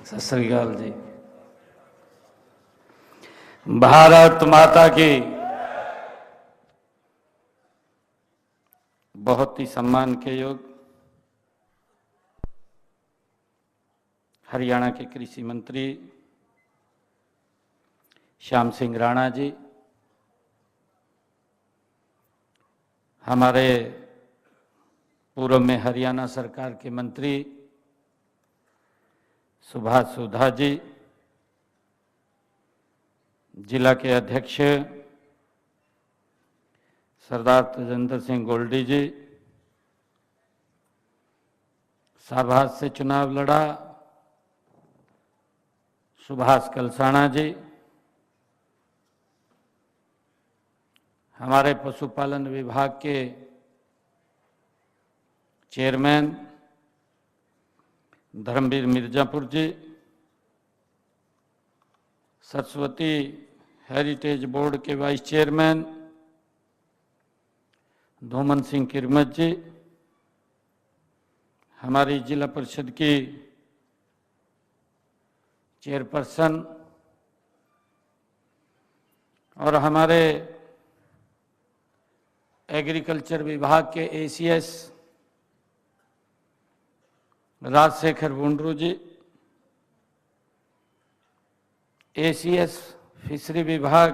सत श्री अकाल जी। भारत माता की। बहुत ही सम्मान के योग हरियाणा के कृषि मंत्री श्याम सिंह राणा जी, हमारे पूर्व में हरियाणा सरकार के मंत्री सुभाष सुधा जी, जिला के अध्यक्ष सरदार तेजेंद्र सिंह गोल्डी जी, साभात से चुनाव लड़ा सुभाष कलसाणा जी, हमारे पशुपालन विभाग के चेयरमैन धर्मवीर मिर्जापुर जी, सरस्वती हेरिटेज बोर्ड के वाइस चेयरमैन धूमन सिंह किरमत जी, हमारी जिला परिषद की चेयरपर्सन और हमारे एग्रीकल्चर विभाग के ACS Rajshekhar Bundru ji, ACS fishery विभाग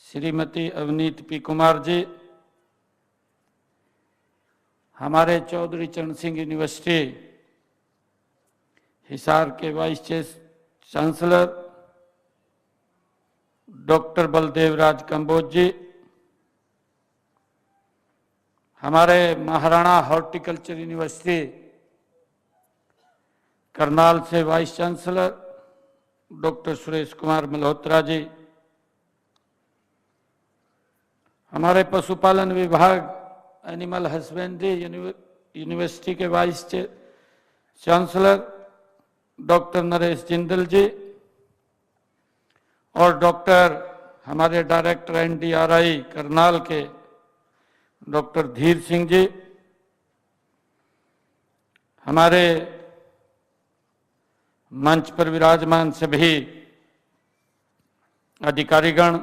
श्रीमती अवनीत पी कुमार जी, हमारे चौधरी चरण सिंह यूनिवर्सिटी हिसार के vice chancellor doctor Baldev Raj Kamboj ji, हमारे महाराणा हॉर्टिकल्चर यूनिवर्सिटी करनाल से vice chancellor doctor Suresh Kumar Malhotra ji, हमारे पशुपालन विभाग एनिमल हस्बेंड्री यूनिवर्सिटी के vice chancellor doctor Naresh Jindal ji और डॉक्टर हमारे डायरेक्टर एनडीआरआई करनाल के डॉक्टर धीर सिंह जी, हमारे मंच पर विराजमान सभी अधिकारीगण,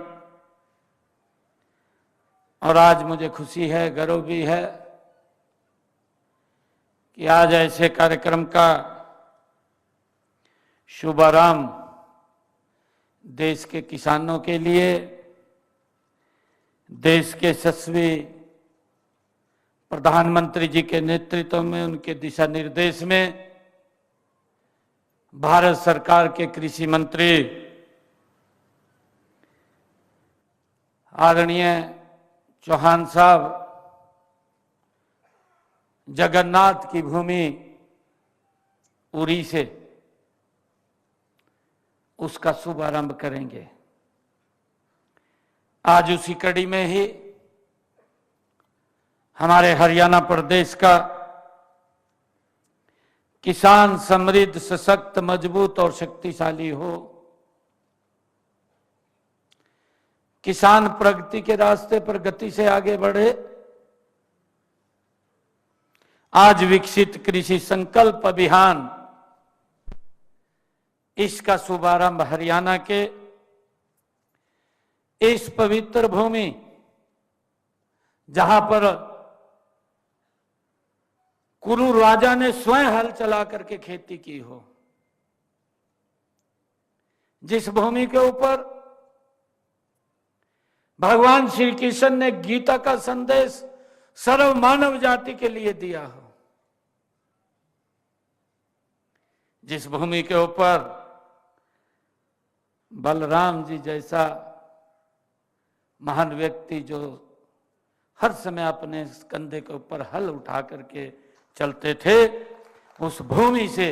और आज मुझे खुशी है, गर्व भी है कि आज ऐसे कार्यक्रम का शुभारंभ देश के किसानों के लिए, देश के यशस्वी प्रधानमंत्री जी के नेतृत्व में, उनके दिशा निर्देश में भारत सरकार के कृषि मंत्री आदरणीय चौहान साहब जगन्नाथ की भूमि उरी से उसका शुभारंभ करेंगे। आज उसी कड़ी में ही हमारे हरियाणा प्रदेश का किसान समृद्ध, सशक्त, मजबूत और शक्तिशाली हो, किसान प्रगति के रास्ते पर गति से आगे बढ़े, आज विकसित कृषि संकल्प अभियान, इसका शुभारंभ हरियाणा के इस पवित्र भूमि जहां पर कुरु राजा ने स्वयं हल चला करके खेती की हो, जिस भूमि के ऊपर भगवान श्री कृष्ण ने गीता का संदेश सर्व मानव जाति के लिए दिया हो, जिस भूमि के ऊपर बलराम जी जैसा महान व्यक्ति जो हर समय अपने कंधे के ऊपर हल उठा करके चलते थे, उस भूमि से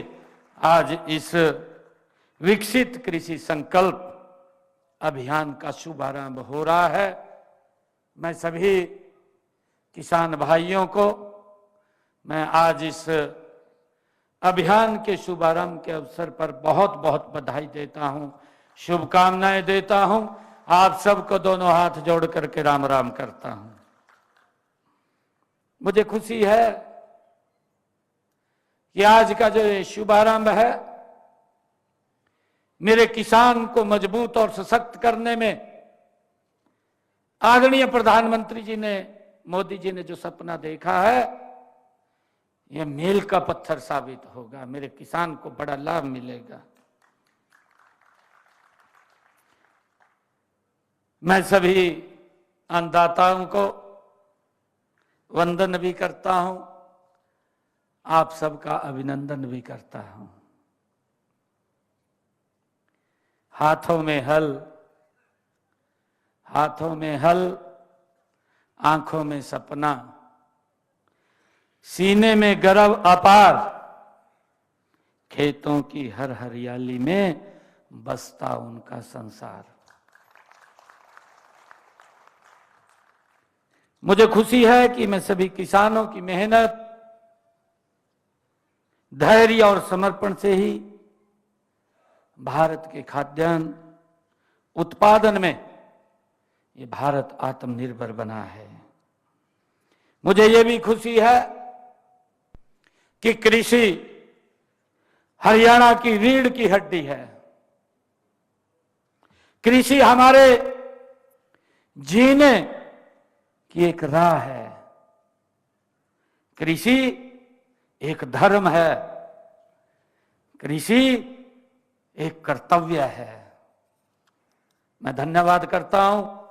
आज इस विकसित कृषि संकल्प अभियान का शुभारंभ हो रहा है। मैं सभी किसान भाइयों को मैं आज इस अभियान के शुभारंभ के अवसर पर बहुत बहुत बधाई देता हूं, शुभकामनाएं देता हूं। आप सबको दोनों हाथ जोड़ करके राम राम करता हूं। मुझे खुशी है कि आज का जो शुभारंभ है मेरे किसान को मजबूत और सशक्त करने में आदरणीय प्रधानमंत्री जी ने, मोदी जी ने जो सपना देखा है, यह मील का पत्थर साबित होगा। मेरे किसान को बड़ा लाभ मिलेगा। मैं सभी अन्नदाताओं को वंदन भी करता हूं, आप सबका अभिनंदन भी करता हूं। हाथों में हल, आंखों में सपना, सीने में गर्व अपार, खेतों की हर हरियाली में बसता उनका संसार। मुझे खुशी है कि मैं सभी किसानों की मेहनत, धैर्य और समर्पण से ही भारत के खाद्यान्न उत्पादन में ये भारत आत्मनिर्भर बना है। मुझे ये भी खुशी है कि कृषि हरियाणा की रीढ़ की हड्डी है। कृषि हमारे जीने की एक राह है। कृषि एक धर्म है। कृषि एक कर्तव्य है। मैं धन्यवाद करता हूं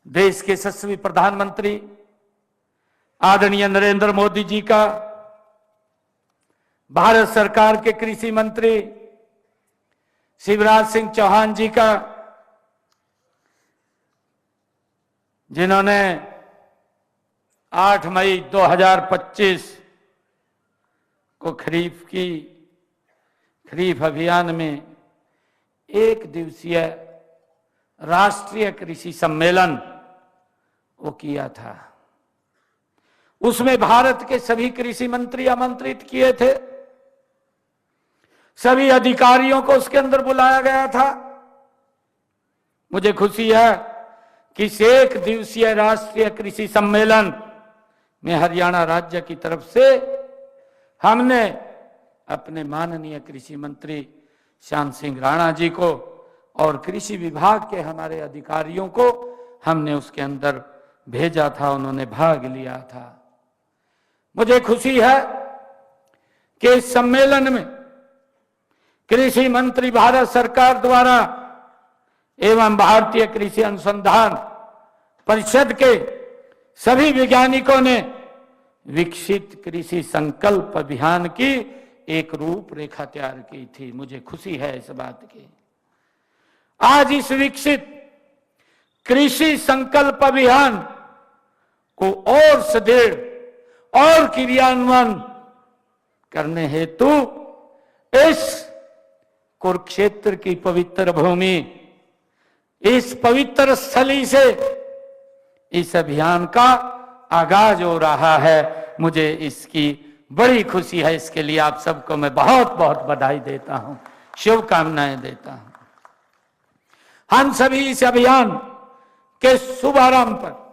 देश के यशस्वी प्रधानमंत्री आदरणीय नरेंद्र मोदी जी का, भारत सरकार के कृषि मंत्री शिवराज सिंह चौहान जी का, जिन्होंने 8 मई 2025 को खरीफ अभियान में एक दिवसीय राष्ट्रीय कृषि सम्मेलन वो किया था। उसमें भारत के सभी कृषि मंत्री आमंत्रित किए थे। सभी अधिकारियों को उसके अंदर बुलाया गया था। मुझे खुशी है कि इस एक दिवसीय राष्ट्रीय कृषि सम्मेलन में हरियाणा राज्य की तरफ से हमने अपने माननीय कृषि मंत्री श्याम सिंह राणा जी को और कृषि विभाग के हमारे अधिकारियों को हमने उसके अंदर भेजा था। उन्होंने भाग लिया था। मुझे खुशी है कि इस सम्मेलन में कृषि मंत्री भारत सरकार द्वारा एवं भारतीय कृषि अनुसंधान परिषद के सभी वैज्ञानिकों ने विकसित कृषि संकल्प अभियान की एक रूपरेखा तैयार की थी। मुझे खुशी है इस बात की। आज इस विकसित कृषि संकल्प अभियान को और सुदृढ़ और क्रियान्वयन करने हेतु इस कुरुक्षेत्र की पवित्र भूमि, इस पवित्र स्थली से इस अभियान का आगाज हो रहा है। मुझे इसकी बड़ी खुशी है। इसके लिए आप सबको मैं बहुत बहुत बधाई देता हूं, शुभकामनाएं देता हूं। हम सभी इस अभियान के शुभारंभ पर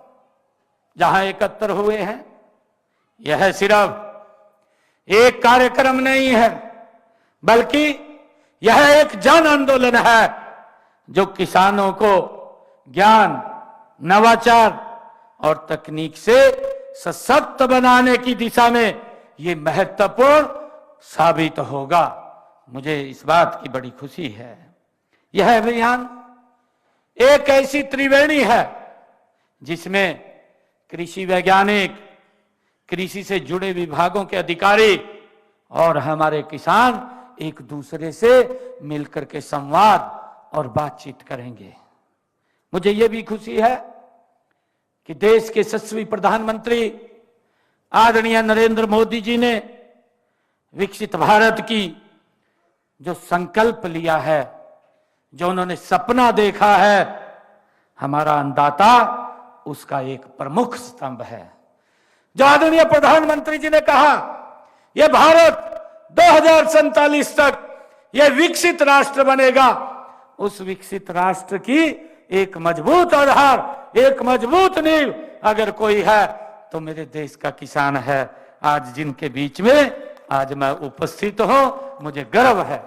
जहां एकत्र हुए हैं, यह सिर्फ एक कार्यक्रम नहीं है, बल्कि यह एक जन आंदोलन है जो किसानों को ज्ञान, नवाचार और तकनीक से सशक्त बनाने की दिशा में ये महत्वपूर्ण साबित होगा। मुझे इस बात की बड़ी खुशी है। यह अभियान एक ऐसी त्रिवेणी है जिसमें कृषि वैज्ञानिक, कृषि से जुड़े विभागों के अधिकारी और हमारे किसान एक दूसरे से मिलकर के संवाद और बातचीत करेंगे। मुझे यह भी खुशी है कि देश के यशस्वी प्रधानमंत्री आदरणीय नरेंद्र मोदी जी ने विकसित भारत की जो संकल्प लिया है, जो उन्होंने सपना देखा है, हमारा अन्नदाता उसका एक प्रमुख स्तंभ है। जो आदरणीय प्रधानमंत्री जी ने कहा, यह भारत 2047 तक यह विकसित राष्ट्र बनेगा। उस विकसित राष्ट्र की एक मजबूत आधार, एक मजबूत नींव अगर कोई है तो मेरे देश का किसान है। आज जिनके बीच में आज मैं उपस्थित हूं, मुझे गर्व है।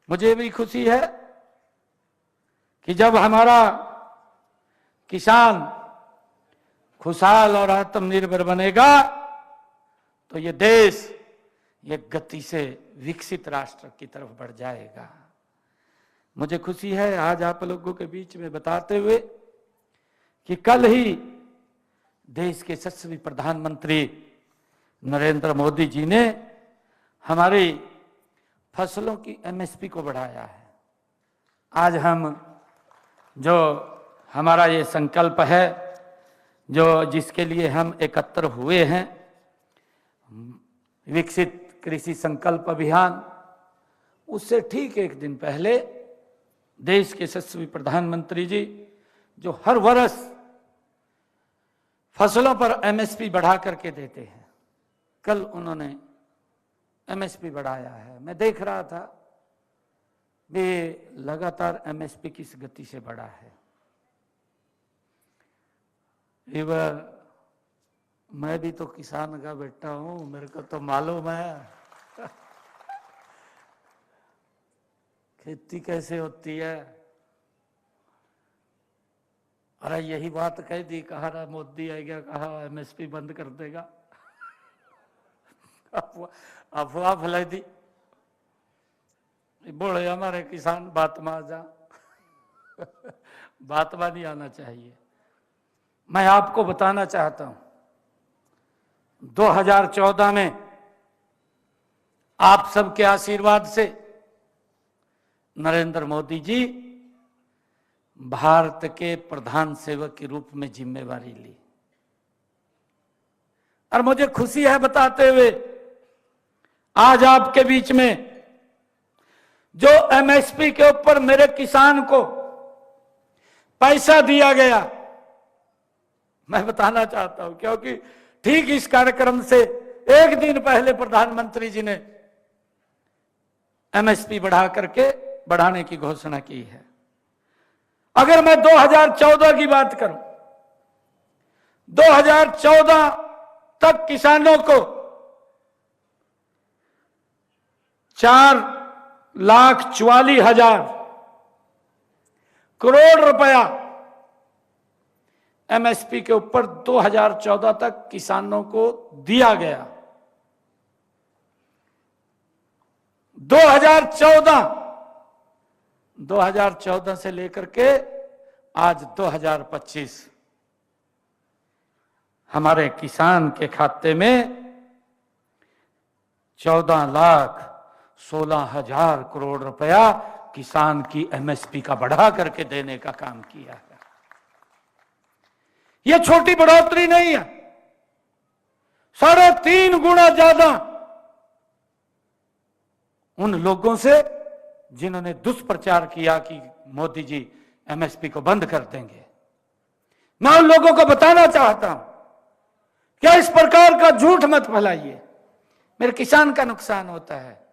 मुझे भी खुशी है कि जब हमारा किसान खुशहाल और आत्मनिर्भर बनेगा तो ये देश एक गति से विकसित राष्ट्र की तरफ बढ़ जाएगा। मुझे खुशी है आज आप लोगों के बीच में बताते हुए कि कल ही देश के यशस्वी प्रधानमंत्री नरेंद्र मोदी जी ने हमारी फसलों की एमएसपी को बढ़ाया है। आज हम जो हमारा ये संकल्प है, जो जिसके लिए हम एकत्र हुए हैं, विकसित कृषि संकल्प अभियान, उससे ठीक एक दिन पहले देश के यशस्वी प्रधानमंत्री जी जो हर वर्ष फसलों पर एमएसपी बढ़ा करके देते हैं, कल उन्होंने एमएसपी बढ़ाया है। मैं देख रहा था वे लगातार एमएसपी किस गति से बढ़ा है। मैं भी तो किसान का बेटा हूं, मेरे को तो मालूम है खेती कैसे होती है। अरे यही बात कह दी, कहा रहा मोदी आएगा, कहा एमएसपी बंद कर देगा, अफवाह फैलाई दी। बोले हमारे किसान बात में आ जा बात में नहीं आना चाहिए। मैं आपको बताना चाहता हूं 2014 में आप सबके आशीर्वाद से नरेंद्र मोदी जी भारत के प्रधान सेवक के रूप में जिम्मेवारी ली और मुझे खुशी है बताते हुए आज आपके बीच में जो एमएसपी के ऊपर मेरे किसान को पैसा दिया गया, मैं बताना चाहता हूं क्योंकि ठीक इस कार्यक्रम से एक दिन पहले प्रधानमंत्री जी ने एमएसपी बढ़ाने की घोषणा की है। अगर मैं 2014 की बात करूं, 2014 तक किसानों को 4,44,000 करोड़ रुपया एमएसपी के ऊपर 2014 तक किसानों को दिया गया। 2014 से लेकर के आज 2025 हमारे किसान के खाते में 14,16,000 करोड़ रुपया किसान की एमएसपी का बढ़ा करके देने का काम किया है। यह छोटी बढ़ोतरी नहीं है, 3.5 गुना ज्यादा उन लोगों से जिन्होंने दुष्प्रचार किया कि मोदी जी एमएसपी को बंद कर देंगे। मैं उन लोगों को बताना चाहता हूं क्या इस प्रकार का झूठ मत फैलाइए, मेरे किसान का नुकसान होता है।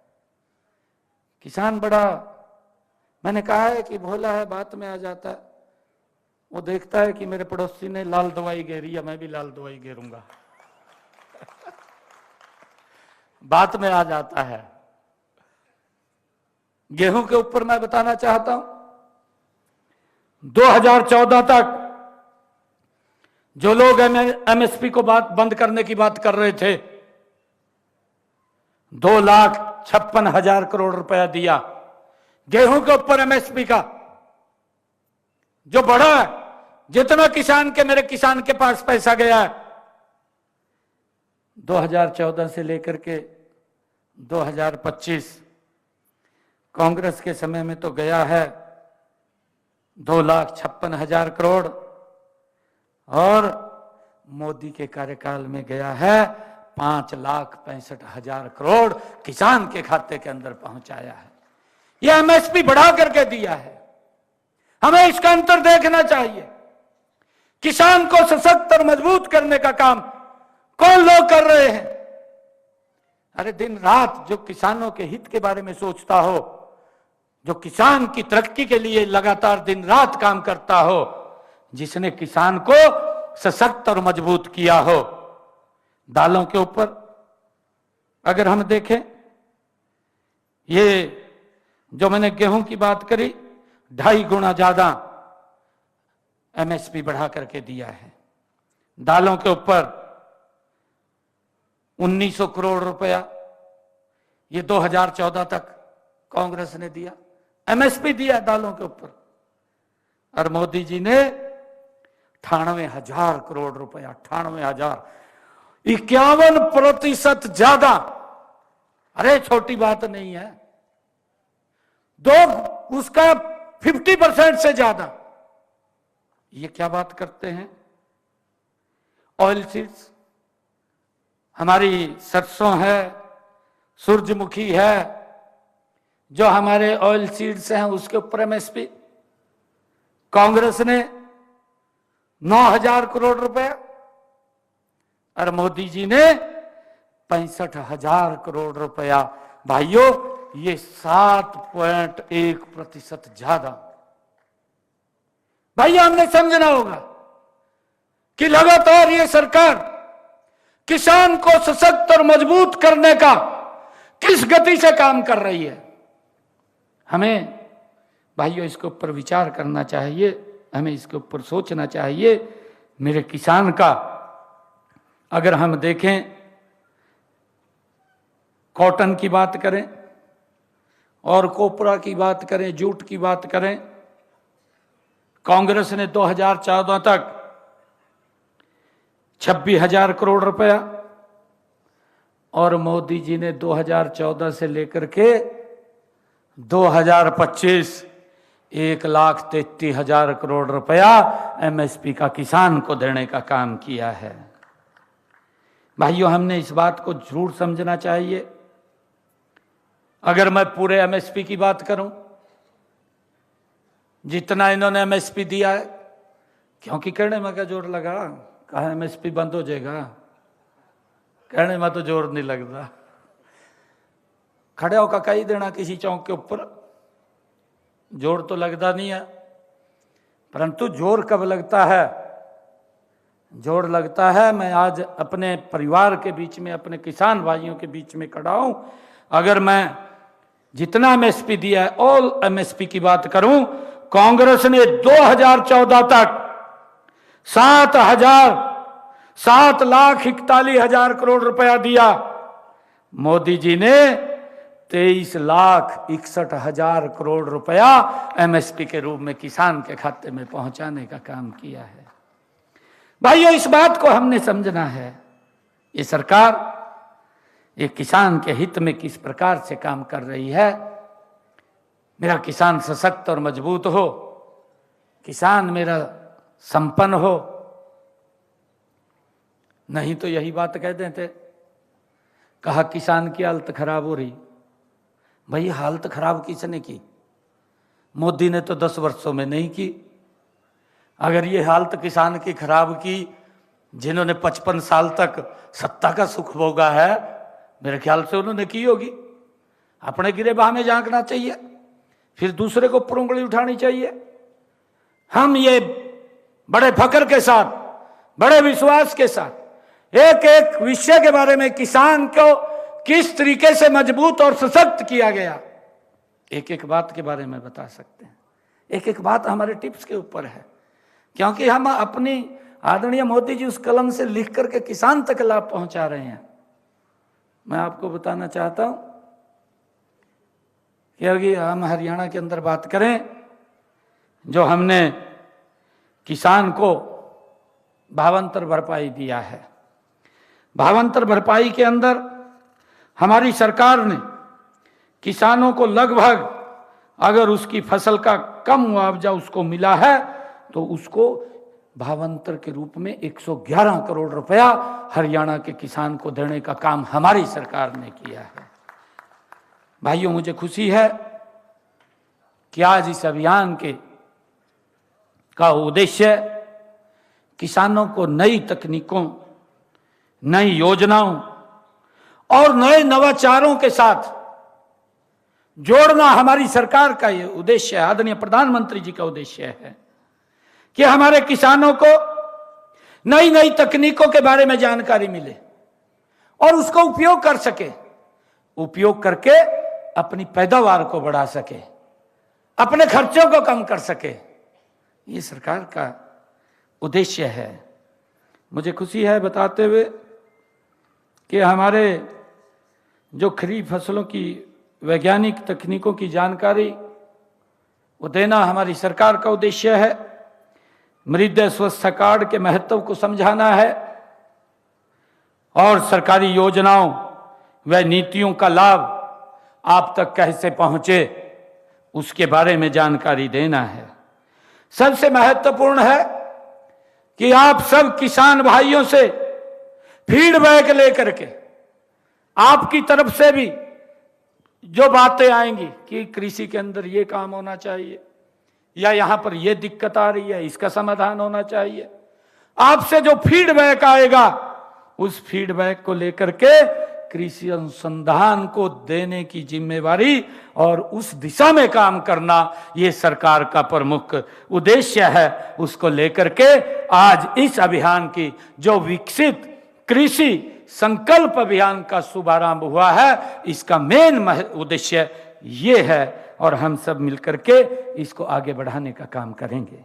किसान बड़ा, मैंने कहा है कि भोला है, बात में आ जाता है। वो देखता है कि मेरे पड़ोसी ने लाल दवाई घेरी है, मैं भी लाल दवाई घेरूंगा बात में आ जाता है। गेहूं के ऊपर मैं बताना चाहता हूं 2014 तक जो लोग एमएसपी को बंद करने की बात कर रहे थे, 2,56,000 करोड़ रुपया दिया गेहूं के ऊपर एमएसपी का, जो बढ़ा है। जितना मेरे किसान के पास पैसा गया है 2014 से लेकर के 2025 कांग्रेस के समय में तो गया है 2,56,000 करोड़ और मोदी के कार्यकाल में गया है 5,65,000 करोड़ किसान के खाते के अंदर पहुंचाया है। यह एमएसपी बढ़ा करके दिया है। हमें इसका अंतर देखना चाहिए। किसान को सशक्त और मजबूत करने का काम कौन लोग कर रहे हैं? अरे दिन रात जो किसानों के हित के बारे में सोचता हो, जो किसान की तरक्की के लिए लगातार दिन रात काम करता हो, जिसने किसान को सशक्त और मजबूत किया हो। दालों के ऊपर अगर हम देखें, ये जो मैंने गेहूं की बात करी, 2.5 गुना ज्यादा एमएसपी बढ़ा करके दिया है। दालों के ऊपर 1900 करोड़ रुपया ये 2014 तक कांग्रेस ने दिया, एमएसपी दिया दालों के ऊपर। और मोदी जी ने 98,000 करोड़ रुपया, 98,000, 51% ज्यादा। अरे छोटी बात नहीं है, उसका 50% से ज्यादा। ये क्या बात करते हैं? ऑयल सीड्स, हमारी सरसों है, सूरजमुखी है, जो हमारे ऑयल सीड्स हैं उसके ऊपर एमएसपी कांग्रेस ने 9,000 करोड़ रुपया और मोदी जी ने 65,000 करोड़ रुपया। भाइयों, ये 7.1% ज्यादा। भाइयों, हमने समझना होगा कि लगातार ये सरकार किसान को सशक्त और मजबूत करने का किस गति से काम कर रही है। हमें भाइयों इसके ऊपर विचार करना चाहिए, हमें इसके ऊपर सोचना चाहिए। मेरे किसान का अगर हम देखें, कॉटन की बात करें और कोपरा की बात करें, जूट की बात करें, कांग्रेस ने 2014 तक 26,000 करोड़ रुपया और मोदी जी ने 2014 से लेकर के 2025 1,33,000 करोड़ रुपया एमएसपी का किसान को देने का काम किया है। भाइयों, हमने इस बात को जरूर समझना चाहिए। अगर मैं पूरे एमएसपी की बात करूं, जितना इन्होंने एमएसपी दिया है, क्योंकि कहने में क्या जोर लगा, कहा एमएसपी बंद हो जाएगा, कहने में तो जोर नहीं लगता। खड़े होकर कही देना किसी चौक के ऊपर, जोर तो लगता नहीं है। परंतु जोर कब लगता है? जोर लगता है, मैं आज अपने परिवार के बीच में, अपने किसान भाइयों के बीच में खड़ा हूं। अगर मैं जितना एमएसपी दिया है, ऑल एमएसपी की बात करूं, कांग्रेस ने 2014 तक 7,41,000 करोड़ रुपया दिया। मोदी जी ने 23,61,000 करोड़ रुपया एमएसपी के रूप में किसान के खाते में पहुंचाने का काम किया है। भाइयों, इस बात को हमने समझना है। ये सरकार एक किसान के हित में किस प्रकार से काम कर रही है। मेरा किसान सशक्त और मजबूत हो, किसान मेरा संपन्न हो, नहीं तो यही बात कह देते, कहा किसान की हालत खराब हो रही। भाई, हालत खराब किसने की? मोदी ने तो 10 वर्षों में नहीं की। अगर ये हालत किसान की खराब की जिन्होंने 55 साल तक सत्ता का सुख भोगा है, मेरे ख्याल से उन्होंने की होगी। अपने गिरेबान में झांकना चाहिए, फिर दूसरे को ऊपर उंगली उठानी चाहिए। हम ये बड़े फक्र के साथ, बड़े विश्वास के साथ एक एक विषय के बारे में, किसान को किस तरीके से मजबूत और सशक्त किया गया, एक एक बात के बारे में बता सकते हैं। एक एक बात हमारे टिप्स के ऊपर है, क्योंकि हम अपनी आदरणीय मोदी जी उस कलम से लिख करके किसान तक लाभ पहुंचा रहे हैं। मैं आपको बताना चाहता हूं कि अगर हम हरियाणा के अंदर बात करें, जो हमने किसान को भावांतर भरपाई दिया है, भावांतर भरपाई के अंदर हमारी सरकार ने किसानों को लगभग, अगर उसकी फसल का कम मुआवजा उसको मिला है तो उसको भावांतर के रूप में 111 करोड़ रुपया हरियाणा के किसान को देने का काम हमारी सरकार ने किया है। भाइयों, मुझे खुशी है कि आज इस अभियान का उद्देश्य किसानों को नई तकनीकों, नई योजनाओं और नए नवाचारों के साथ जोड़ना हमारी सरकार का ये उद्देश्य है। आदरणीय प्रधानमंत्री जी का उद्देश्य है कि हमारे किसानों को नई नई तकनीकों के बारे में जानकारी मिले और उसको उपयोग कर सके, उपयोग करके अपनी पैदावार को बढ़ा सके, अपने खर्चों को कम कर सके। ये सरकार का उद्देश्य है। मुझे खुशी है बताते हुए कि हमारे जो खरीफ फसलों की वैज्ञानिक तकनीकों की जानकारी वो देना हमारी सरकार का उद्देश्य है। मृदा स्वास्थ्य कार्ड के महत्व को समझाना है और सरकारी योजनाओं व नीतियों का लाभ आप तक कैसे पहुंचे उसके बारे में जानकारी देना है। सबसे महत्वपूर्ण है कि आप सब किसान भाइयों से फीडबैक लेकर के आपकी तरफ से भी जो बातें आएंगी कि कृषि के अंदर ये काम होना चाहिए या यहां पर ये दिक्कत आ रही है, इसका समाधान होना चाहिए, आपसे जो फीडबैक आएगा उस फीडबैक को लेकर के कृषि अनुसंधान को देने की जिम्मेवारी और उस दिशा में काम करना ये सरकार का प्रमुख उद्देश्य है। उसको लेकर के आज इस अभियान की जो विकसित कृषि संकल्प अभियान का शुभारंभ हुआ है, इसका मेन उद्देश्य ये है और हम सब मिलकर के इसको आगे बढ़ाने का काम करेंगे।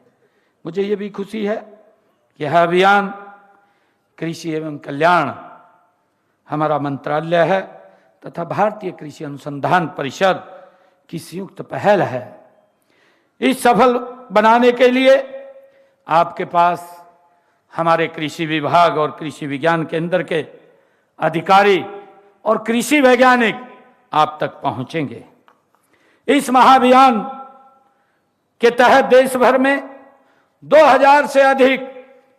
मुझे ये भी खुशी है कि यह अभियान कृषि एवं कल्याण हमारा मंत्रालय है तथा भारतीय कृषि अनुसंधान परिषद की संयुक्त पहल है। इस सफल बनाने के लिए आपके पास हमारे कृषि विभाग और कृषि विज्ञान केंद्र के अधिकारी और कृषि वैज्ञानिक आप तक पहुंचेंगे। इस महाअभियान के तहत देश भर में 2000 से अधिक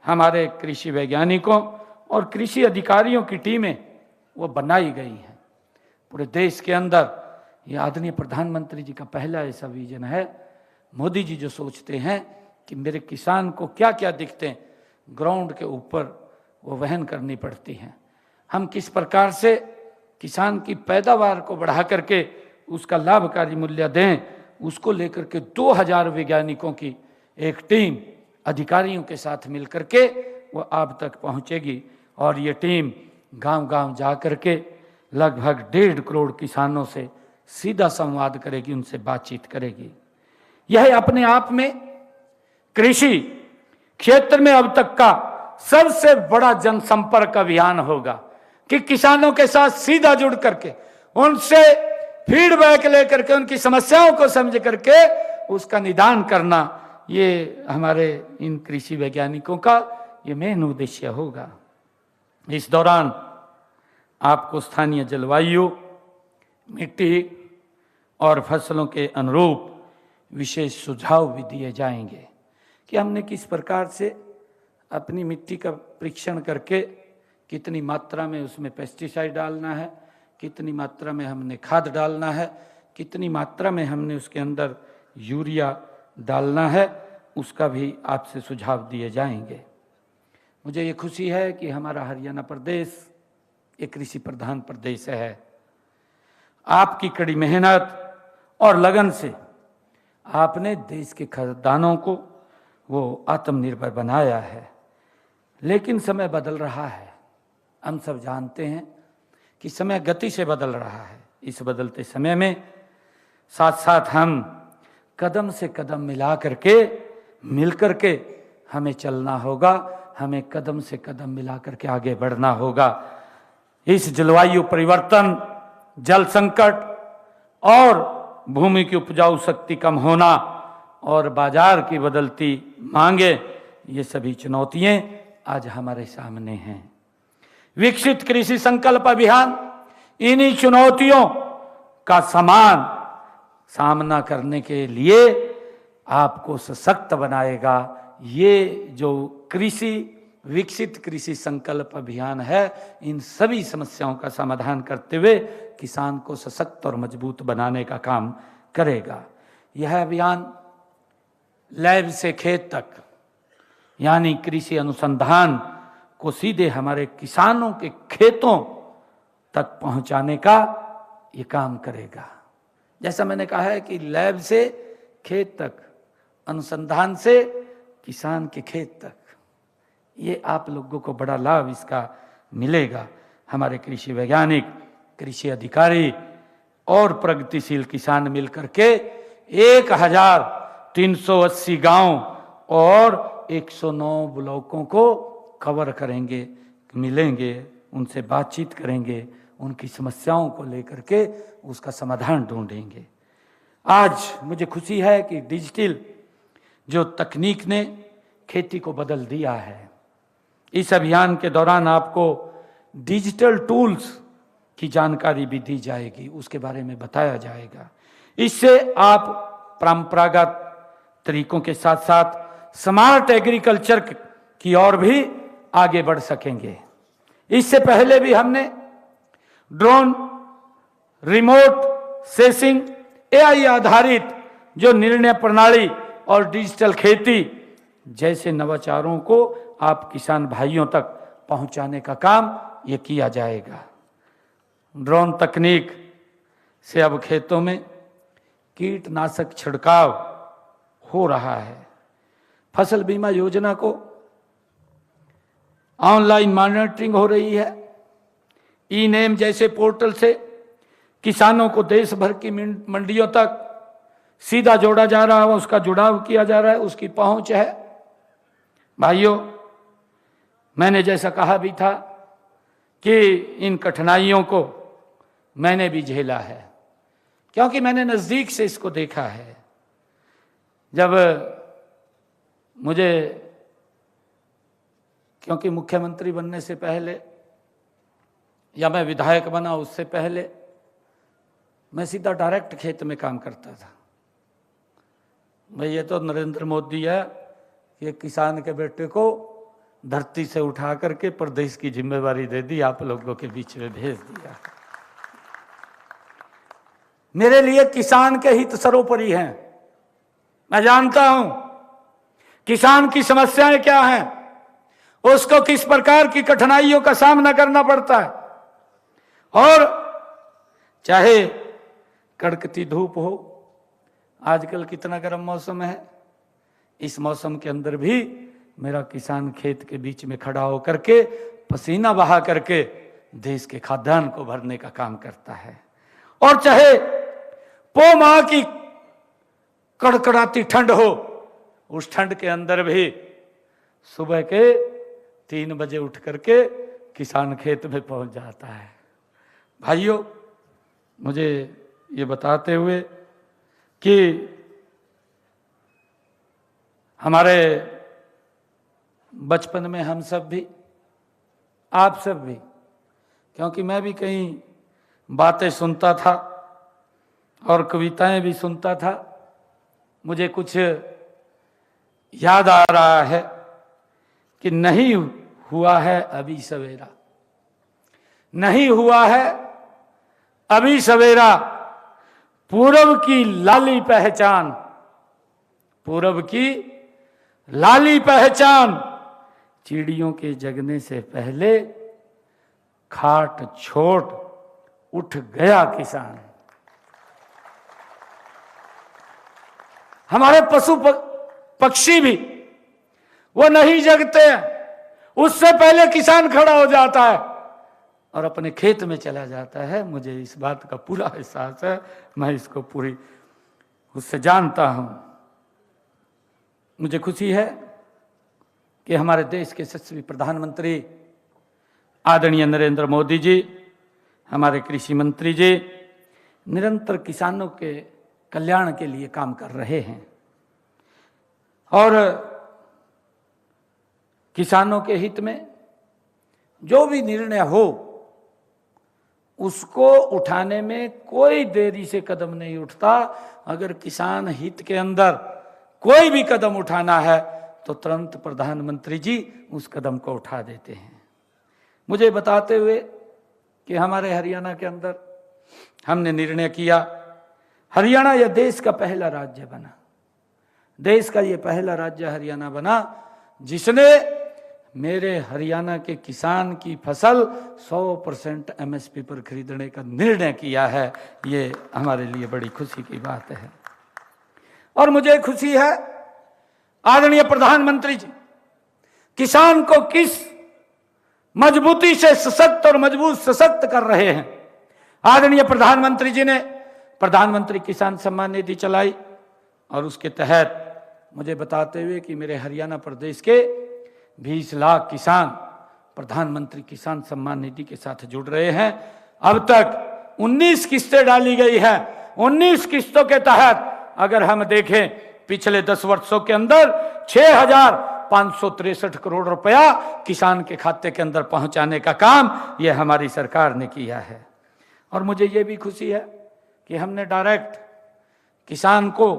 हमारे कृषि वैज्ञानिकों और कृषि अधिकारियों की टीमें वो बनाई गई हैं। पूरे देश के अंदर ये आदरणीय प्रधानमंत्री जी का पहला ऐसा विजन है। मोदी जी जो सोचते हैं कि मेरे किसान को क्या क्या दिक्कतें ग्राउंड के ऊपर वो वहन करनी पड़ती हैं, हम किस प्रकार से किसान की पैदावार को बढ़ा करके उसका लाभकारी मूल्य दें, उसको लेकर के 2000 वैज्ञानिकों की एक टीम अधिकारियों के साथ मिलकर के वो आप तक पहुंचेगी और ये टीम गांव-गांव जा करके लगभग 1.5 करोड़ किसानों से सीधा संवाद करेगी, उनसे बातचीत करेगी। यह अपने आप में कृषि क्षेत्र में अब तक का सबसे बड़ा जनसंपर्क अभियान होगा कि किसानों के साथ सीधा जुड़ करके उनसे फीडबैक लेकर के उनकी समस्याओं को समझ करके उसका निदान करना, ये हमारे इन कृषि वैज्ञानिकों का ये मेन उद्देश्य होगा। इस दौरान आपको स्थानीय जलवायु, मिट्टी और फसलों के अनुरूप विशेष सुझाव भी दिए जाएंगे कि हमने किस प्रकार से अपनी मिट्टी का परीक्षण करके कितनी मात्रा में उसमें पेस्टिसाइड डालना है, कितनी मात्रा में हमने खाद डालना है, कितनी मात्रा में हमने उसके अंदर यूरिया डालना है, उसका भी आपसे सुझाव दिए जाएंगे। मुझे ये खुशी है कि हमारा हरियाणा प्रदेश एक कृषि प्रधान प्रदेश है। आपकी कड़ी मेहनत और लगन से आपने देश के खाद्यान्नों को वो आत्मनिर्भर बनाया है। लेकिन समय बदल रहा है, हम सब जानते हैं कि समय गति से बदल रहा है। इस बदलते समय में साथ साथ हम कदम से कदम मिला करके मिल करके हमें चलना होगा, हमें कदम से कदम मिला करके आगे बढ़ना होगा। इस जलवायु परिवर्तन, जल संकट और भूमि की उपजाऊ शक्ति कम होना और बाजार की बदलती मांगे, ये सभी चुनौतियां आज हमारे सामने हैं। विकसित कृषि संकल्प अभियान इन्हीं चुनौतियों का सामना करने के लिए आपको सशक्त बनाएगा। ये जो विकसित कृषि संकल्प अभियान है, इन सभी समस्याओं का समाधान करते हुए किसान को सशक्त और मजबूत बनाने का काम करेगा। यह अभियान लैब से खेत तक यानी कृषि अनुसंधान को सीधे हमारे किसानों के खेतों तक पहुंचाने का ये काम करेगा। जैसा मैंने कहा है कि लैब से खेत तक, अनुसंधान से किसान के खेत तक, ये आप लोगों को बड़ा लाभ इसका मिलेगा। हमारे कृषि वैज्ञानिक, कृषि अधिकारी और प्रगतिशील किसान मिलकर के 1380 गांव और 109 ब्लॉकों को कवर करेंगे, मिलेंगे, उनसे बातचीत करेंगे, उनकी समस्याओं को लेकर के उसका समाधान ढूंढेंगे। आज मुझे खुशी है कि डिजिटल जो तकनीक ने खेती को बदल दिया है। इस अभियान के दौरान आपको डिजिटल टूल्स की जानकारी भी दी जाएगी, उसके बारे में बताया जाएगा। इससे आप परंपरागत तरीकों के साथ साथ स्मार्ट एग्रीकल्चर की ओर भी आगे बढ़ सकेंगे। इससे पहले भी हमने ड्रोन, रिमोट सेंसिंग, एआई आधारित जो निर्णय प्रणाली और डिजिटल खेती जैसे नवाचारों को आप किसान भाइयों तक पहुंचाने का काम ये किया जाएगा। ड्रोन तकनीक से अब खेतों में कीटनाशक छिड़काव हो रहा है। फसल बीमा योजना को ऑनलाइन मॉनिटरिंग हो रही है। ई नेम जैसे पोर्टल से किसानों को देश भर की मंडियों तक सीधा जोड़ा जा रहा है, उसका जुड़ाव किया जा रहा है, उसकी पहुंच है। भाइयों, मैंने जैसा कहा भी था कि इन कठिनाइयों को मैंने भी झेला है, क्योंकि मैंने नज़दीक से इसको देखा है। जब मुझे, क्योंकि मुख्यमंत्री बनने से पहले या मैं विधायक बना उससे पहले मैं सीधा डायरेक्ट खेत में काम करता था। भाई ये तो नरेंद्र मोदी है, ये किसान के बेटे को धरती से उठा करके प्रदेश की जिम्मेवारी दे दी, आप लोगों के बीच में भेज दिया। मेरे लिए किसान के हित सर्वोपरि हैं। मैं जानता हूं किसान की समस्याएं क्या हैं, उसको किस प्रकार की कठिनाइयों का सामना करना पड़ता है, और चाहे कड़कती धूप हो, आजकल कितना गर्म मौसम है, इस मौसम के अंदर भी मेरा किसान खेत के बीच में खड़ा होकर के पसीना बहा करके देश के खाद्यान्न को भरने का काम करता है। और चाहे पो माह की कड़कड़ाती ठंड हो, उस ठंड के अंदर भी सुबह के 3 बजे उठ करके किसान खेत में पहुंच जाता है। भाइयों, मुझे ये बताते हुए कि हमारे बचपन में हम सब भी, आप सब भी, क्योंकि मैं भी कहीं बातें सुनता था और कविताएं भी सुनता था, मुझे कुछ याद आ रहा है कि नहीं हुआ है अभी सवेरा, नहीं हुआ है अभी सवेरा, पूरब की लाली पहचान, पूरब की लाली पहचान, चिड़ियों के जगने से पहले खाट छोड़ उठ गया किसान। हमारे पशु पक्षी भी वो नहीं जगते हैं, उससे पहले किसान खड़ा हो जाता है और अपने खेत में चला जाता है। मुझे इस बात का पूरा एहसास है, मैं इसको पूरी उससे जानता हूं। मुझे खुशी है कि हमारे देश के यशस्वी प्रधानमंत्री आदरणीय नरेंद्र मोदी जी, हमारे कृषि मंत्री जी निरंतर किसानों के कल्याण के लिए काम कर रहे हैं और किसानों के हित में जो भी निर्णय हो उसको उठाने में कोई देरी से कदम नहीं उठता। अगर किसान हित के अंदर कोई भी कदम उठाना है तो तुरंत प्रधानमंत्री जी उस कदम को उठा देते हैं। मुझे बताते हुए कि हमारे हरियाणा के अंदर हमने निर्णय किया, हरियाणा यह देश का पहला राज्य बना, देश का यह पहला राज्य हरियाणा बना जिसने मेरे हरियाणा के किसान की फसल 100% MSP पर खरीदने का निर्णय किया है। ये हमारे लिए बड़ी खुशी की बात है और मुझे खुशी है आदरणीय प्रधानमंत्री जी किसान को किस मजबूती से सशक्त और मजबूत सशक्त कर रहे हैं। आदरणीय प्रधानमंत्री जी ने प्रधानमंत्री किसान सम्मान निधि चलाई और उसके तहत मुझे बताते हुए कि मेरे हरियाणा प्रदेश के 20 लाख किसान प्रधानमंत्री किसान सम्मान निधि के साथ जुड़ रहे हैं। अब तक 19 किस्तें डाली गई है। 19 किस्तों के तहत अगर हम देखें पिछले 10 वर्षों के अंदर 6,563 करोड़ रुपया किसान के खाते के अंदर पहुंचाने का काम यह हमारी सरकार ने किया है। और मुझे यह भी खुशी है कि हमने डायरेक्ट किसान को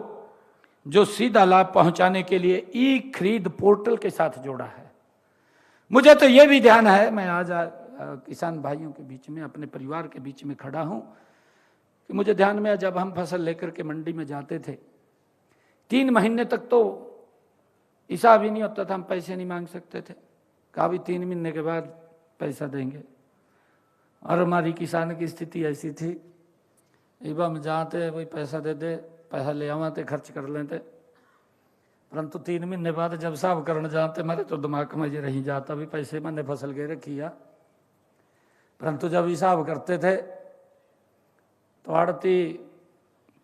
जो सीधा लाभ पहुंचाने के लिए ई खरीद पोर्टल के साथ जोड़ा है। मुझे तो यह भी ध्यान है, मैं आज किसान भाइयों के बीच में अपने परिवार के बीच में खड़ा हूं, कि मुझे ध्यान में है जब हम फसल लेकर के मंडी में जाते थे 3 महीने तक तो हिसाब ही नहीं होता था, हम पैसे नहीं मांग सकते थे। कहा भी 3 महीने के बाद पैसा देंगे। और हमारी किसान की स्थिति ऐसी थी, इबा हम जाते वही पैसा दे दे, पैसा ले आवाते खर्च कर लेते, परंतु 3 महीने बाद जब साहब करने जाते मेरे तो दिमाग में ये रही जाता भी पैसे मैंने फसल के रखी है। परंतु जब हिसाब करते थे तो आड़ती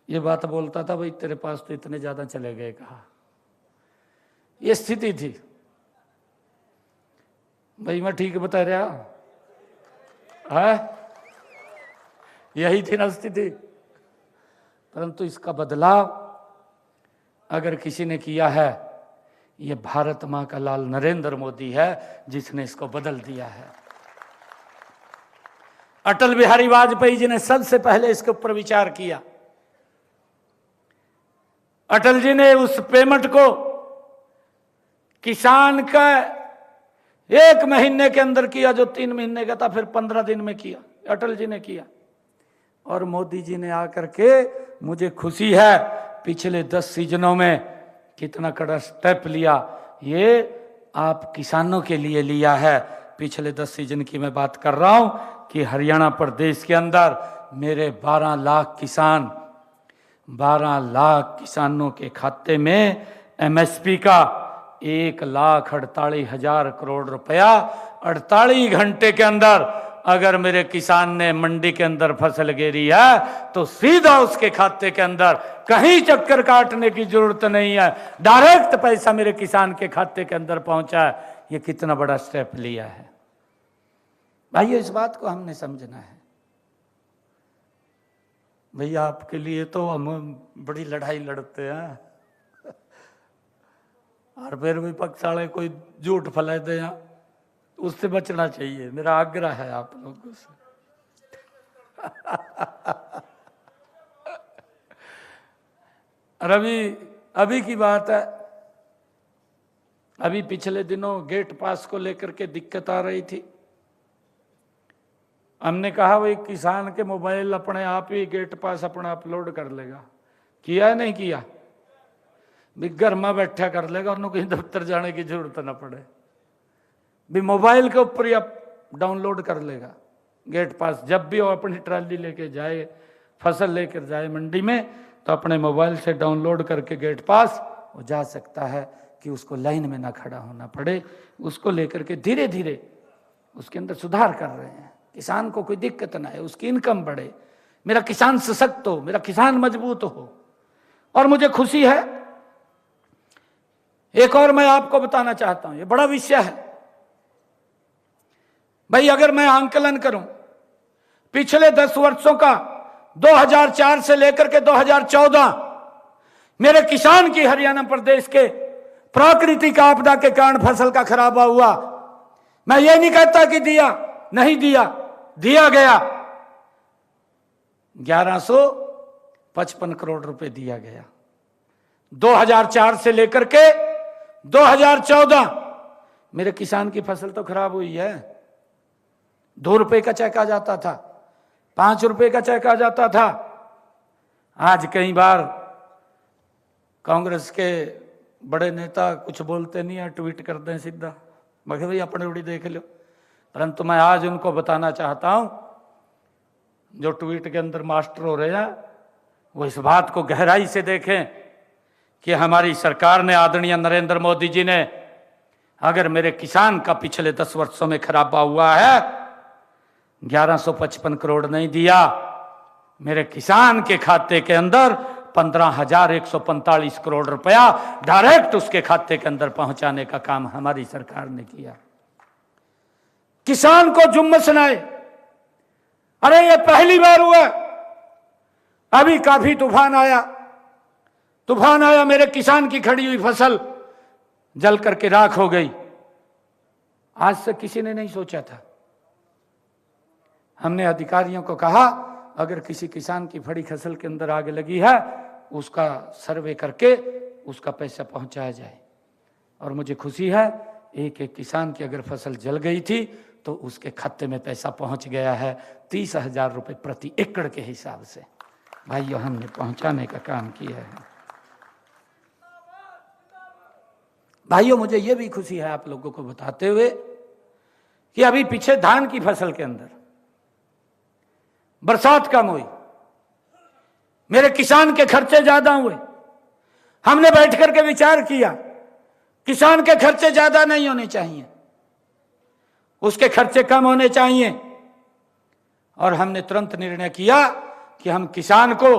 ये बात बोलता था भाई तेरे पास तो इतने ज्यादा चले गए। कहा ये स्थिति थी भाई, मैं ठीक बता रहा है, यही थी ना स्थिति। परंतु इसका बदलाव अगर किसी ने किया है, ये भारत मां का लाल नरेंद्र मोदी है जिसने इसको बदल दिया है। अटल बिहारी वाजपेयी जी ने सबसे पहले इसके ऊपर विचार किया। अटल जी ने उस पेमेंट को किसान का 1 महीने के अंदर किया, जो 3 महीने का था, फिर 15 दिन में किया, अटल जी ने किया। और मोदी जी ने आकर के, मुझे खुशी है, पिछले 10 सीजनों में कितना कड़ा स्टेप लिया। ये आप किसानों के लिए लिया है। पिछले 10 सीजन की मैं बात कर रहा हूं कि हरियाणा प्रदेश के अंदर मेरे 12 लाख किसानों के खाते में एमएसपी का 1,48,000 करोड़ रुपया 48 घंटे के अंदर अगर मेरे किसान ने मंडी के अंदर फसल गिरी है तो सीधा उसके खाते के अंदर, कहीं चक्कर काटने की जरूरत नहीं है, डायरेक्ट पैसा मेरे किसान के खाते के अंदर पहुंचा है। ये कितना बड़ा स्टेप लिया है भाइयों, इस बात को हमने समझना है। भैया आपके लिए तो हम बड़ी लड़ाई लड़ते हैं और फिर भी विपक्ष वाले कोई झूठ फैला दे, उससे बचना चाहिए, मेरा आग्रह है आप लोगों से। और अभी की बात है, अभी पिछले दिनों गेट पास को लेकर के दिक्कत आ रही थी। हमने कहा भाई किसान के मोबाइल अपने आप ही गेट पास अपना अपलोड कर लेगा। किया नहीं किया, भी घर में बैठा कर लेगा, उन्होंने कहीं दफ्तर जाने की जरूरत ना पड़े, भी मोबाइल के ऊपर ही आप डाउनलोड कर लेगा गेट पास। जब भी वो अपनी ट्राली लेके जाए, फसल लेकर जाए मंडी में, तो अपने मोबाइल से डाउनलोड करके गेट पास वो जा सकता है कि उसको लाइन में ना खड़ा होना पड़े। उसको लेकर के धीरे धीरे उसके अंदर सुधार कर रहे हैं, किसान को कोई दिक्कत ना है, उसकी इनकम बढ़े, मेरा किसान सशक्त हो, मेरा किसान मजबूत हो। और मुझे खुशी है, एक और मैं आपको बताना चाहता हूं, ये बड़ा विषय है भाई। अगर मैं आंकलन करूं पिछले 10 वर्षों का, 2004 से लेकर के 2014, मेरे किसान की हरियाणा प्रदेश के प्राकृतिक आपदा के कारण फसल का खराबा हुआ, मैं ये नहीं कहता कि दिया नहीं दिया, दिया गया। 1155 करोड़ रुपए दिया गया 2004 से लेकर के 2014। मेरे किसान की फसल तो खराब हुई है। 2 रुपए का चेक आ जाता था, 5 रुपए का चेक आ जाता था। आज कई बार कांग्रेस के बड़े नेता कुछ बोलते नहीं है, ट्वीट कर दें सीधा, मगर भाई अपने उड़ी देख लो। परंतु मैं आज उनको बताना चाहता हूं, जो ट्वीट के अंदर मास्टर हो रहे हैं, वो इस बात को गहराई से देखें कि हमारी सरकार ने, आदरणीय नरेंद्र मोदी जी ने, अगर मेरे किसान का पिछले 10 वर्षों में खराबा हुआ है, 1155 करोड़ नहीं दिया, मेरे किसान के खाते के अंदर 15,145 करोड़ रुपया डायरेक्ट उसके खाते के अंदर पहुंचाने का काम हमारी सरकार ने किया। किसान को जुम्मन सुनाए, अरे ये पहली बार हुआ, अभी काफी तूफान आया, मेरे किसान की खड़ी हुई फसल जल करके राख हो गई। आज से किसी ने नहीं सोचा था। हमने अधिकारियों को कहा अगर किसी किसान की फड़ी फसल के अंदर आग लगी है उसका सर्वे करके उसका पैसा पहुंचाया जाए। और मुझे खुशी है एक एक किसान की अगर फसल जल गई थी तो उसके खाते में पैसा पहुंच गया है 30,000 रुपए प्रति एकड़ के हिसाब से। भाइयों, हमने पहुंचाने का काम किया है। भाइयों, मुझे यह भी खुशी है आप लोगों को बताते हुए कि अभी पीछे धान की फसल के अंदर बरसात कम हुई, मेरे किसान के खर्चे ज्यादा हुए। हमने बैठ करके विचार किया किसान के खर्चे ज्यादा नहीं होने चाहिए, उसके खर्चे कम होने चाहिए। और हमने तुरंत निर्णय किया कि हम किसान को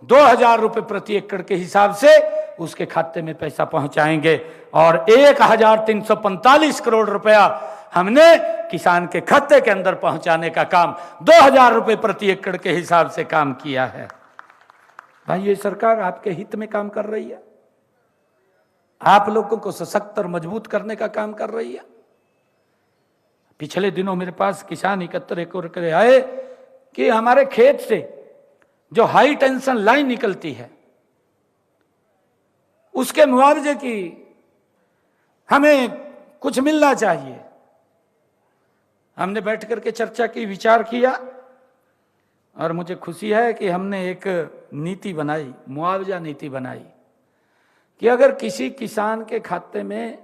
2,000 रुपए प्रति एकड़ के हिसाब से उसके खाते में पैसा पहुंचाएंगे और 1,345 करोड़ रुपया हमने किसान के खाते के अंदर पहुंचाने का काम 2,000 रुपए प्रति एकड़ के हिसाब से काम किया है। भाई, ये सरकार आपके हित में काम कर रही है, आप लोगों को सशक्त और मजबूत करने का काम कर रही है। पिछले दिनों मेरे पास किसान एकत्र करके आए कि हमारे खेत से जो हाई टेंशन लाइन निकलती है उसके मुआवजे की हमें कुछ मिलना चाहिए। हमने बैठ करके चर्चा की, विचार किया और मुझे खुशी है कि हमने एक नीति बनाई, मुआवजा नीति बनाई कि अगर किसी किसान के खाते में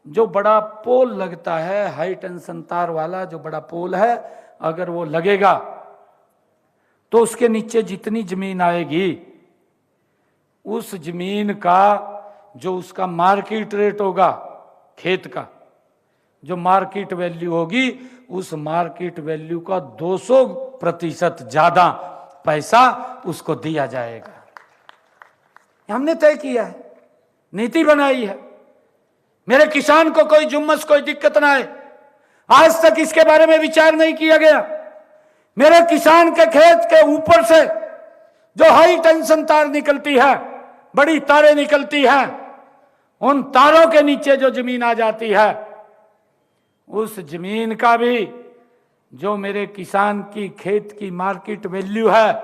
जो बड़ा पोल लगता है, हाई टेंशन तार वाला जो बड़ा पोल है, अगर वो लगेगा तो उसके नीचे जितनी जमीन आएगी उस जमीन का जो उसका मार्केट रेट होगा, खेत का जो मार्केट वैल्यू होगी, उस मार्केट वैल्यू का 200% ज्यादा पैसा उसको दिया जाएगा। हमने तय किया है, नीति बनाई है। मेरे किसान को कोई जुम्मस, कोई दिक्कत ना आए। आज तक इसके बारे में विचार नहीं किया गया। मेरे किसान के खेत के ऊपर से जो हाई टेंशन तार निकलती है, बड़ी तारें निकलती हैं, उन तारों के नीचे जो जमीन आ जाती है उस जमीन का भी जो मेरे किसान की खेत की मार्केट वैल्यू है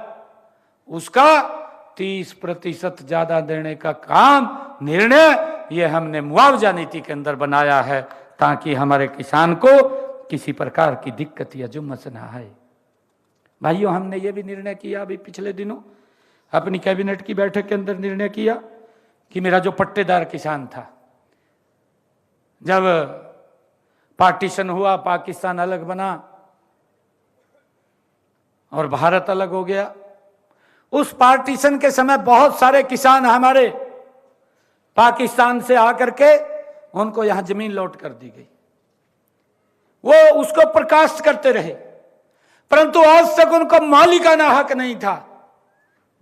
उसका 30% ज्यादा देने का काम, निर्णय ये हमने मुआवजा नीति के अंदर बनाया है ताकि हमारे किसान को किसी प्रकार की दिक्कत या जुम्मस ना आए। भाइयों, हमने ये भी निर्णय किया अभी पिछले दिनों अपनी कैबिनेट की बैठक के अंदर निर्णय किया कि मेरा जो पट्टेदार किसान था, जब पार्टीशन हुआ, पाकिस्तान अलग बना और भारत अलग हो गया, उस पार्टीशन के समय बहुत सारे किसान हमारे पाकिस्तान से आकर के उनको यहां जमीन लौट कर दी गई। वो उसको प्रकाशित करते रहे, परंतु आज तक उनको मालिकाना हक नहीं था।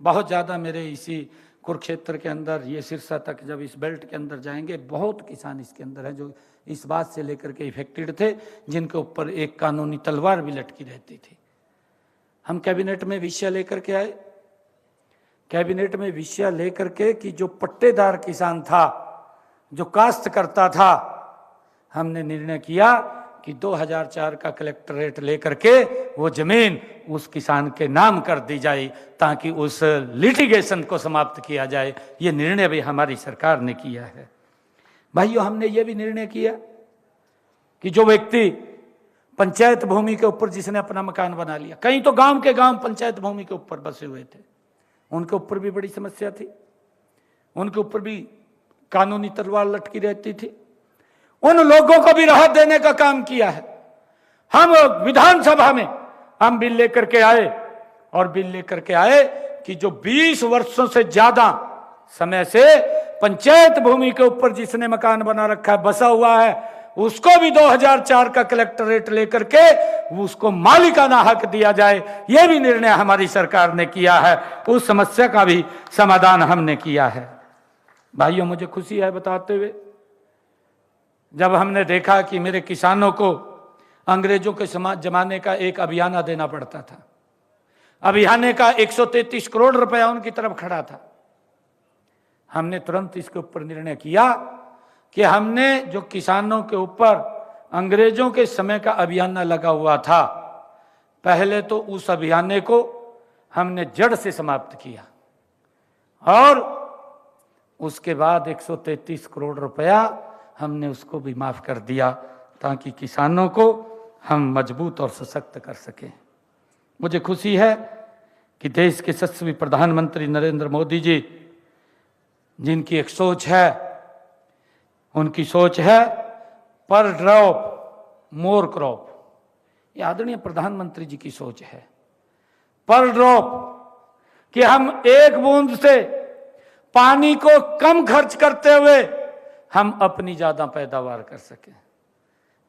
बहुत ज्यादा मेरे इसी कुरुक्षेत्र के अंदर, ये सिरसा तक जब इस बेल्ट के अंदर जाएंगे, बहुत किसान इसके अंदर हैं जो इस बात से लेकर के इफेक्टेड थे, जिनके ऊपर एक कानूनी तलवार भी लटकी रहती थी। हम कैबिनेट में विषय लेकर के आए, कैबिनेट में विषय लेकर के कि जो पट्टेदार किसान था, जो काश्त करता था, हमने निर्णय किया कि 2004 का कलेक्टरेट लेकर के वो जमीन उस किसान के नाम कर दी जाए ताकि उस लिटिगेशन को समाप्त किया जाए। ये निर्णय भी हमारी सरकार ने किया है। भाइयों, हमने ये भी निर्णय किया कि जो व्यक्ति पंचायत भूमि के ऊपर जिसने अपना मकान बना लिया, कहीं तो गांव के गांव पंचायत भूमि के ऊपर बसे हुए थे, उनके ऊपर भी बड़ी समस्या थी, उनके ऊपर भी कानूनी तलवार लटकी रहती थी, उन लोगों को भी राहत देने का काम किया है। हम विधानसभा में हम बिल लेकर के आए और बिल लेकर के आए कि जो 20 वर्षों से ज्यादा समय से पंचायत भूमि के ऊपर जिसने मकान बना रखा है, बसा हुआ है, उसको भी 2004 का कलेक्टरेट लेकर के उसको मालिकाना हक दिया जाए, यह भी निर्णय हमारी सरकार ने किया है। उस समस्या का भी समाधान हमने किया है। भाइयों, मुझे खुशी है बताते हुए, जब हमने देखा कि मेरे किसानों को अंग्रेजों के जमाने का एक अभियाना देना पड़ता था, अभियाने का 133 करोड़ रुपया उनकी तरफ खड़ा था, हमने तुरंत इसके ऊपर निर्णय किया कि हमने जो किसानों के ऊपर अंग्रेजों के समय का अभियाना लगा हुआ था, पहले तो उस अभियाने को हमने जड़ से समाप्त किया और उसके बाद 133 करोड़ रुपया हमने उसको भी माफ कर दिया, ताकि किसानों को हम मजबूत और सशक्त कर सकें। मुझे खुशी है कि देश के यशस्वी प्रधानमंत्री नरेंद्र मोदी जी, जिनकी एक सोच है, उनकी सोच है पर ड्रॉप मोर क्रॉप। ये आदरणीय प्रधानमंत्री जी की सोच है, पर ड्रॉप, कि हम एक बूंद से पानी को कम खर्च करते हुए हम अपनी ज्यादा पैदावार कर सकें।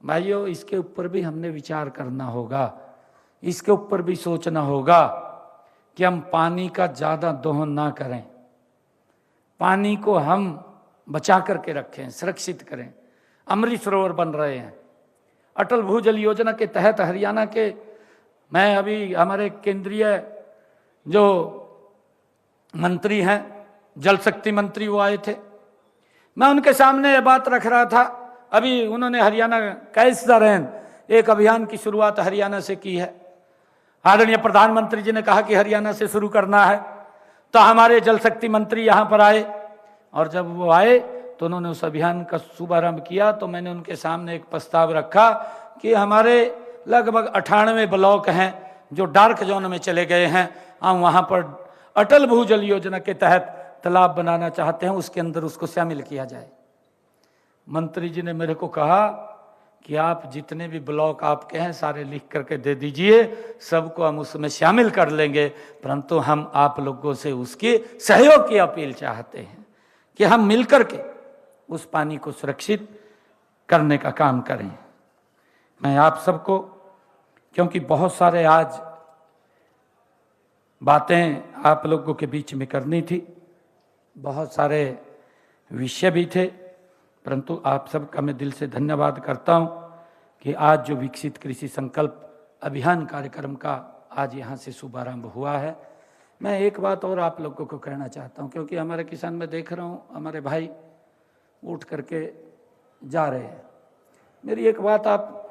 भाइयों, इसके ऊपर भी हमने विचार करना होगा, इसके ऊपर भी सोचना होगा कि हम पानी का ज्यादा दोहन ना करें, पानी को हम बचा करके रखें, सुरक्षित करें। अमृत सरोवर बन रहे हैं, अटल भूजल योजना के तहत हरियाणा के, मैं अभी हमारे केंद्रीय जो मंत्री हैं, जल शक्ति मंत्री, वो आए थे, मैं उनके सामने ये बात रख रहा था। अभी उन्होंने हरियाणा कैच द रेन एक अभियान की शुरुआत हरियाणा से की है। आदरणीय प्रधानमंत्री जी ने कहा कि हरियाणा से शुरू करना है, तो हमारे जल शक्ति मंत्री यहाँ पर आए और जब वो आए तो उन्होंने उस अभियान का शुभारंभ किया। तो मैंने उनके सामने एक प्रस्ताव रखा कि हमारे लगभग 98 ब्लॉक हैं जो डार्क जोन में चले गए हैं, हम वहाँ पर अटल भूजल योजना के तहत तालाब बनाना चाहते हैं, उसके अंदर उसको शामिल किया जाए। मंत्री जी ने मेरे को कहा कि आप जितने भी ब्लॉक आपके हैं सारे लिख करके दे दीजिए, सबको हम उसमें शामिल कर लेंगे, परंतु हम आप लोगों से उसके सहयोग की अपील चाहते हैं कि हम मिलकर के उस पानी को सुरक्षित करने का काम करें। मैं आप सबको, क्योंकि बहुत सारे आज बातें आप लोगों के बीच में करनी थी, बहुत सारे विषय भी थे, परंतु आप सबका मैं दिल से धन्यवाद करता हूं कि आज जो विकसित कृषि संकल्प अभियान कार्यक्रम का आज यहाँ से शुभारंभ हुआ है। मैं एक बात और आप लोगों को कहना चाहता हूं, क्योंकि हमारे किसान में देख रहा हूं हमारे भाई उठ करके जा रहे हैं। मेरी एक बात, आप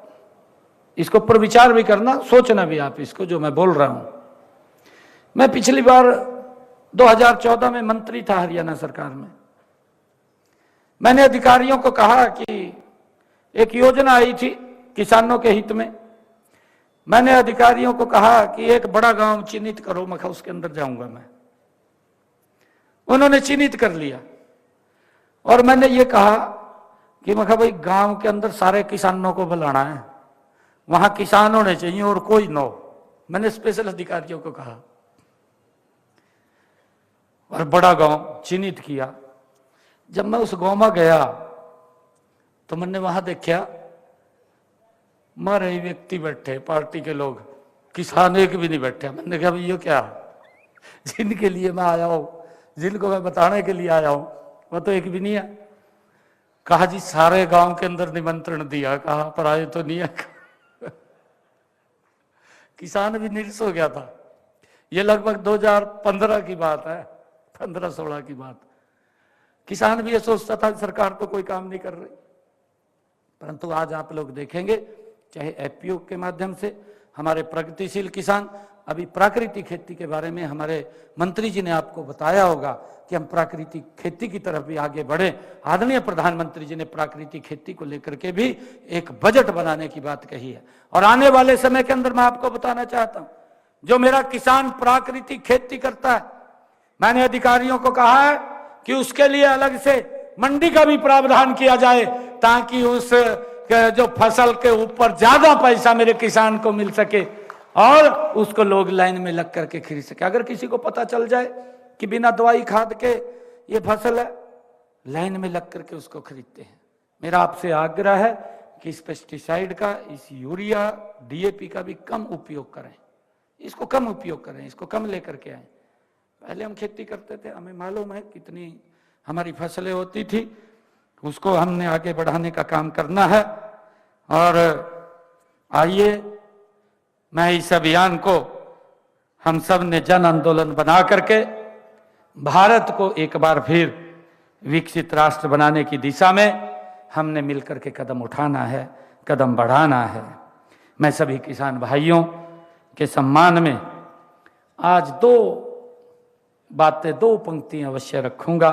इसको ऊपर विचार भी करना, सोचना भी आप इसको, जो मैं बोल रहा हूं। मैं पिछली बार 2014 में मंत्री था हरियाणा सरकार में। मैंने अधिकारियों को कहा कि एक योजना आई थी किसानों के हित में, मैंने अधिकारियों को कहा कि एक बड़ा गांव चिन्हित करो, मैं उसके अंदर जाऊंगा मैं। उन्होंने चिन्हित कर लिया और मैंने ये कहा कि मैं भाई गांव के अंदर सारे किसानों को बुलाना है, वहां किसान होने चाहिए और कोई न हो। मैंने स्पेशल अधिकारियों को कहा और बड़ा गांव चिन्हित किया। जब मैं उस गांव में गया तो मैंने वहां देखा मारे व्यक्ति बैठे, पार्टी के लोग, किसान एक भी नहीं बैठे। मैंने कहा भाई ये क्या, जिनके लिए मैं आया हूं, जिनको मैं बताने के लिए आया हूं, वो तो एक भी नहीं है। कहा जी सारे गांव के अंदर निमंत्रण दिया, कहा पर आए तो नहीं है। किसान भी निरस हो गया था। ये लगभग 2015 की बात है, 15-16 की बात। किसान भी ये सोचता था सरकार तो कोई काम नहीं कर रही, परंतु आज आप लोग देखेंगे चाहे एफपीओ के माध्यम से हमारे प्रगतिशील किसान, अभी प्राकृतिक खेती के बारे में हमारे मंत्री जी ने आपको बताया होगा कि हम प्राकृतिक खेती की तरफ भी आगे बढ़े। आदरणीय प्रधानमंत्री जी ने प्राकृतिक खेती को लेकर के भी एक बजट बनाने की बात कही है और आने वाले समय के अंदर मैं आपको बताना चाहता हूं, जो मेरा किसान प्राकृतिक खेती करता है, मैंने अधिकारियों को कहा है कि उसके लिए अलग से मंडी का भी प्रावधान किया जाए, ताकि उस जो फसल के ऊपर ज्यादा पैसा मेरे किसान को मिल सके और उसको लोग लाइन में लग करके खरीद सके। अगर किसी को पता चल जाए कि बिना दवाई खाद के ये फसल है, लाइन में लग करके उसको खरीदते हैं। मेरा आपसे आग्रह है कि इस पेस्टिसाइड का, इस यूरिया डीएपी का भी कम उपयोग करें, इसको कम उपयोग करें, इसको कम लेकर के आए। पहले हम खेती करते थे, हमें मालूम है कितनी हमारी फसलें होती थी, उसको हमने आगे बढ़ाने का काम करना है। और आइए, मैं इस अभियान को हम सब ने जन आंदोलन बना करके भारत को एक बार फिर विकसित राष्ट्र बनाने की दिशा में हमने मिलकर के कदम उठाना है, कदम बढ़ाना है। मैं सभी किसान भाइयों के सम्मान में आज दो पंक्तियां अवश्य रखूंगा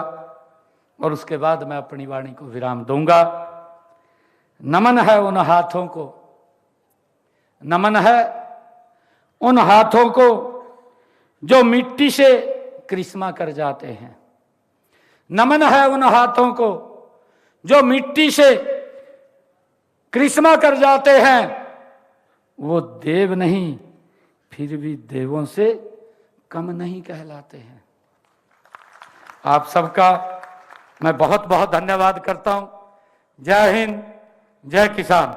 और उसके बाद मैं अपनी वाणी को विराम दूंगा। नमन है उन हाथों को, नमन है उन हाथों को जो मिट्टी से क्रिस्मा कर जाते हैं। नमन है उन हाथों को जो मिट्टी से क्रिस्मा कर जाते हैं। वो देव नहीं, फिर भी देवों से कम नहीं कहलाते हैं। आप सबका मैं बहुत बहुत धन्यवाद करता हूं। जय हिंद, जय किसान,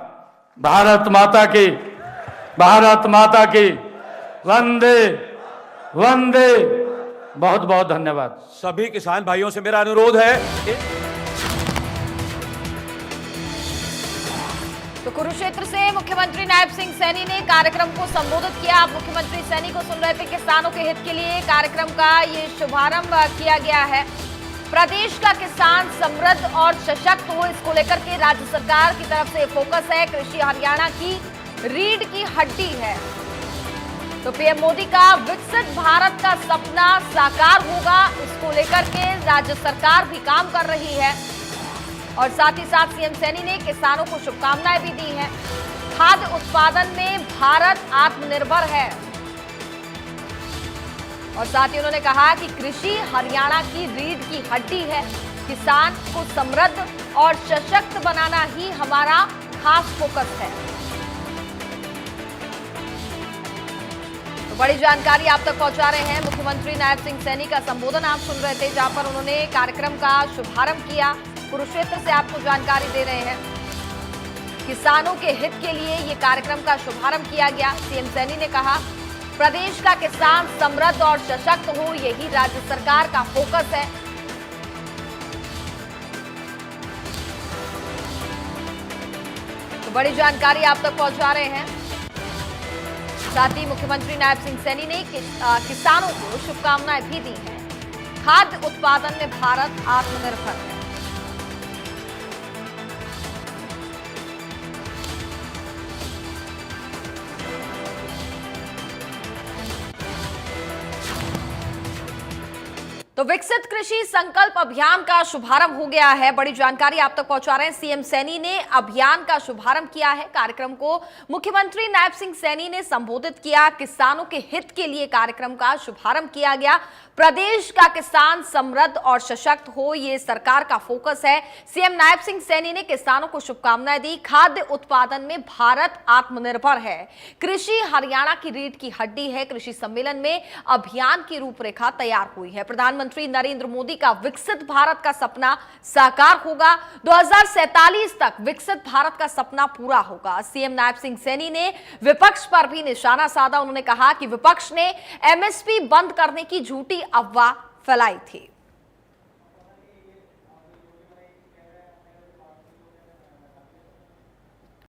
भारत माता की, भारत माता की, वंदे वंदे। बहुत बहुत धन्यवाद। सभी किसान भाइयों से मेरा अनुरोध है। तो कुरुक्षेत्र से मुख्यमंत्री नायब सिंह सैनी ने कार्यक्रम को संबोधित किया। आप मुख्यमंत्री सैनी को सुन रहे थे। किसानों के हित के लिए कार्यक्रम का ये शुभारंभ किया गया है। प्रदेश का किसान समृद्ध और सशक्त हो, इसको लेकर के राज्य सरकार की तरफ से फोकस है। कृषि हरियाणा की रीढ़ की हड्डी है। तो पीएम मोदी का विकसित भारत का सपना साकार होगा, इसको लेकर के राज्य सरकार भी काम कर रही है। और साथ ही साथ सीएम सैनी ने किसानों को शुभकामनाएं भी दी हैं। खाद्य उत्पादन में भारत आत्मनिर्भर है और साथ ही उन्होंने कहा कि कृषि हरियाणा की रीढ़ की हड्डी है। किसान को समृद्ध और सशक्त बनाना ही हमारा खास फोकस है। तो बड़ी जानकारी आप तक पहुंचा रहे हैं मुख्यमंत्री नायब सिंह सैनी का संबोधन आप सुन रहे थे, जहां पर उन्होंने कार्यक्रम का शुभारंभ किया। कुरुक्षेत्र से आपको जानकारी दे रहे हैं। किसानों के हित के लिए ये कार्यक्रम का शुभारंभ किया गया। सीएम सैनी ने कहा, प्रदेश का किसान समृद्ध और सशक्त हो, यही राज्य सरकार का फोकस है। तो बड़ी जानकारी आप तक पहुंचा रहे हैं। साथ ही मुख्यमंत्री नायब सिंह सैनी ने किसानों को शुभकामनाएं भी दी हैं। खाद्य उत्पादन में भारत आत्मनिर्भर है। तो विकसित कृषि संकल्प अभियान का शुभारंभ हो गया है। बड़ी जानकारी आप तक पहुंचा रहे हैं। सीएम सैनी ने अभियान का शुभारंभ किया है। कार्यक्रम को मुख्यमंत्री नायब सिंह सैनी ने संबोधित किया। किसानों के हित के लिए कार्यक्रम का शुभारंभ किया गया। प्रदेश का किसान समृद्ध और सशक्त हो, ये सरकार का फोकस है। सीएम नायब सिंह सैनी ने किसानों को शुभकामनाएं दी। खाद्य उत्पादन में भारत आत्मनिर्भर है। कृषि हरियाणा की रीढ़ की हड्डी है। कृषि सम्मेलन में अभियान की रूपरेखा तैयार हुई है। प्रधानमंत्री नरेंद्र मोदी का विकसित भारत का सपना साकार होगा। 2047 तक विकसित भारत का सपना पूरा होगा। सीएम नायब सिंह सैनी ने विपक्ष पर भी निशाना साधा। उन्होंने कहा कि विपक्ष ने एमएसपी बंद करने की झूठी अफवाह फैलाई थी।